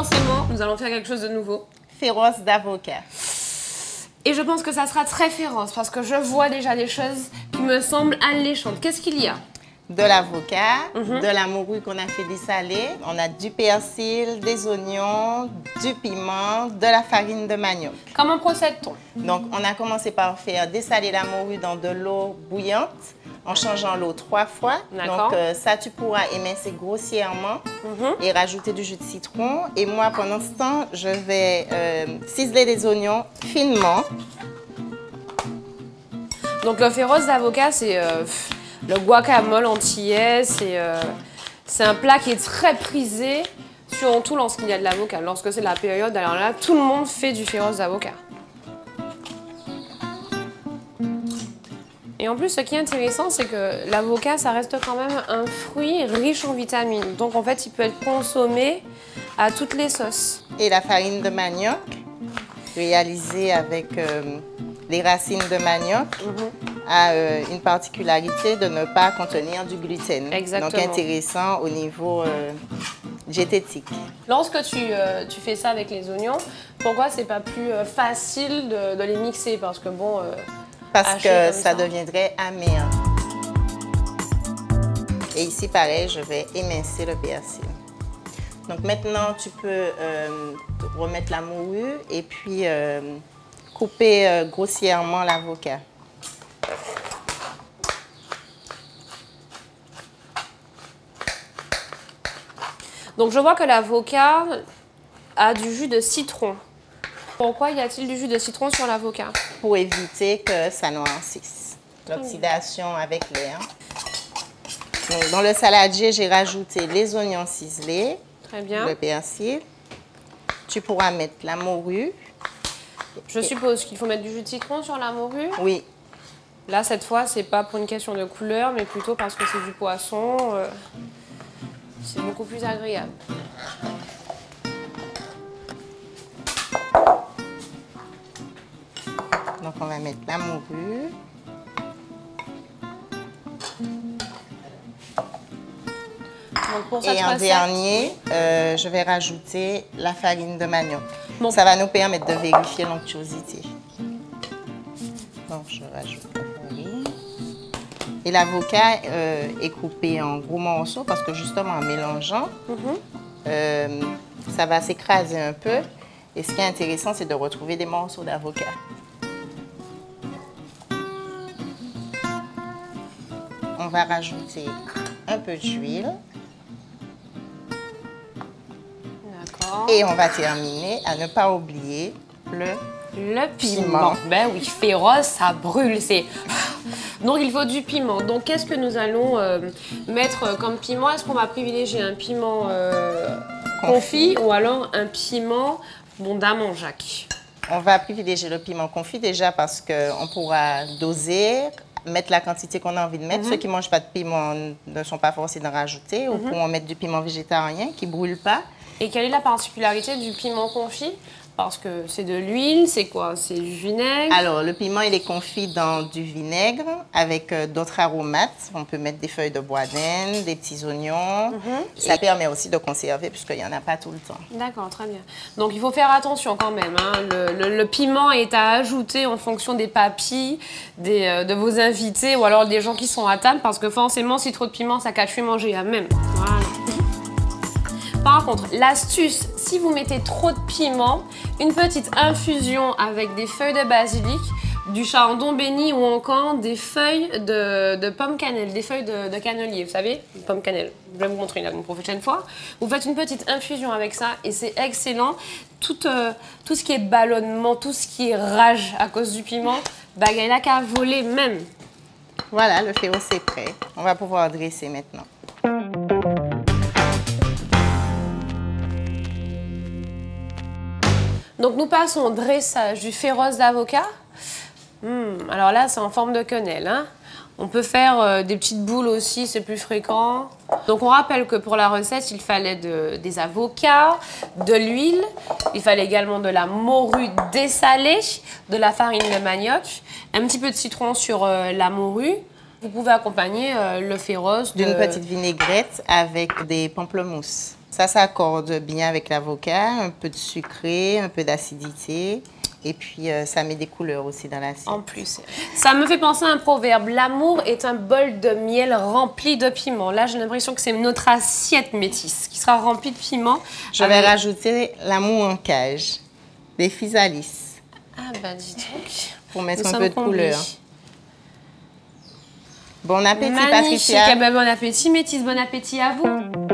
forcément, nous allons faire quelque chose de nouveau. Féroce d'avocat. Et je pense que ça sera très féroce parce que je vois déjà des choses qui me semblent alléchantes. Qu'est-ce qu'il y a? De l'avocat, de la morue qu'on a fait dessaler. On a du persil, des oignons, du piment, de la farine de manioc. Comment procède-t-on? Donc, on a commencé par faire dessaler la morue dans de l'eau bouillante en changeant l'eau 3 fois. Donc, ça, tu pourras émincer grossièrement et rajouter du jus de citron. Et moi, pendant ce temps, je vais ciseler des oignons finement. Donc, le féroce d'avocat, c'est le guacamole antillais. C'est un plat qui est très prisé, surtout lorsqu'il y a de l'avocat. Lorsque c'est la période, alors là, tout le monde fait du féroce d'avocat. Et en plus, ce qui est intéressant, c'est que l'avocat, ça reste quand même un fruit riche en vitamines. Donc, en fait, il peut être consommé à toutes les sauces. Et la farine de manioc, réalisée avec les racines de manioc, a une particularité de ne pas contenir du gluten. Exactement. Donc, intéressant au niveau diététique. Lorsque tu fais ça avec les oignons, pourquoi c'est pas plus facile de les mixer? Parce que bon... Parce que ça deviendrait amer. Et ici, pareil, je vais émincer le persil. Donc maintenant, tu peux remettre la morue et puis couper grossièrement l'avocat. Donc je vois que l'avocat a du jus de citron. Pourquoi y a-t-il du jus de citron sur l'avocat? Pour éviter que ça noircisse. L'oxydation avec l'air. Dans le saladier, j'ai rajouté les oignons ciselés. Très bien. Le persil. Tu pourras mettre la morue. Je suppose qu'il faut mettre du jus de citron sur la morue? Oui. Là, cette fois, c'est pas pour une question de couleur, mais plutôt parce que c'est du poisson. C'est beaucoup plus agréable. Donc, on va mettre la morue. Donc pour cette Et en recette, dernier, je vais rajouter la farine de manioc. Bon. Ça va nous permettre de vérifier l'onctuosité. Donc, je rajoute la farine. Et l'avocat est coupé en gros morceaux parce que justement, en mélangeant, ça va s'écraser un peu. Et ce qui est intéressant, c'est de retrouver des morceaux d'avocat. On va rajouter un peu d'huile. D'accord. Et on va terminer à ne pas oublier Le piment. Ben oui, féroce, ça brûle. Donc il faut du piment. Donc qu'est-ce que nous allons mettre comme piment? Est-ce qu'on va privilégier un piment confit ou alors un piment d'Amanjac? On va privilégier le piment confit déjà parce qu'on pourra doser, mettre la quantité qu'on a envie de mettre. Ceux qui ne mangent pas de piment ne sont pas forcés d'en rajouter ou pourront mettre du piment végétarien qui ne brûle pas. Et quelle est la particularité du piment confit? Parce que c'est de l'huile, c'est quoi? C'est du vinaigre? Alors, le piment, il est confit dans du vinaigre avec d'autres aromates. On peut mettre des feuilles de bois d'Inde, des petits oignons. Ça permet aussi de conserver puisqu'il n'y en a pas tout le temps. D'accord, très bien. Donc, il faut faire attention quand même. Hein. Le piment est à ajouter en fonction des papilles, de vos invités ou alors des gens qui sont à table parce que forcément, si trop de piment, ça cache manger à même. Voilà. Par contre, l'astuce, si vous mettez trop de piment, une petite infusion avec des feuilles de basilic, du chardon béni ou encore des feuilles de pomme cannelle, des feuilles de cannelier, vous savez, pomme cannelle. Je vais vous montrer une prochaine fois. Vous faites une petite infusion avec ça et c'est excellent. Tout ce qui est ballonnement, tout ce qui est rage à cause du piment, il n'a qu'à voler même. Voilà, le féroce est prêt. On va pouvoir dresser maintenant. Donc nous passons au dressage du féroce d'avocat. Alors là, c'est en forme de quenelle. Hein. On peut faire des petites boules aussi, c'est plus fréquent. Donc on rappelle que pour la recette, il fallait des avocats, de l'huile, il fallait également de la morue dessalée, de la farine de manioc, un petit peu de citron sur la morue. Vous pouvez accompagner le féroce d'une petite vinaigrette avec des pamplemousses. Ça s'accorde bien avec l'avocat, un peu de sucré, un peu d'acidité. Et puis, ça met des couleurs aussi dans l'assiette. En plus. Ça me fait penser à un proverbe. L'amour est un bol de miel rempli de piment. Là, j'ai l'impression que c'est notre assiette métisse qui sera remplie de piment. Je vais rajouter l'amour en cage, des physalis. Ah, bah dis donc. Pour mettre un peu de couleur. Bon appétit, Magnifique. Patricia. Bon appétit, métisse. Bon appétit à vous.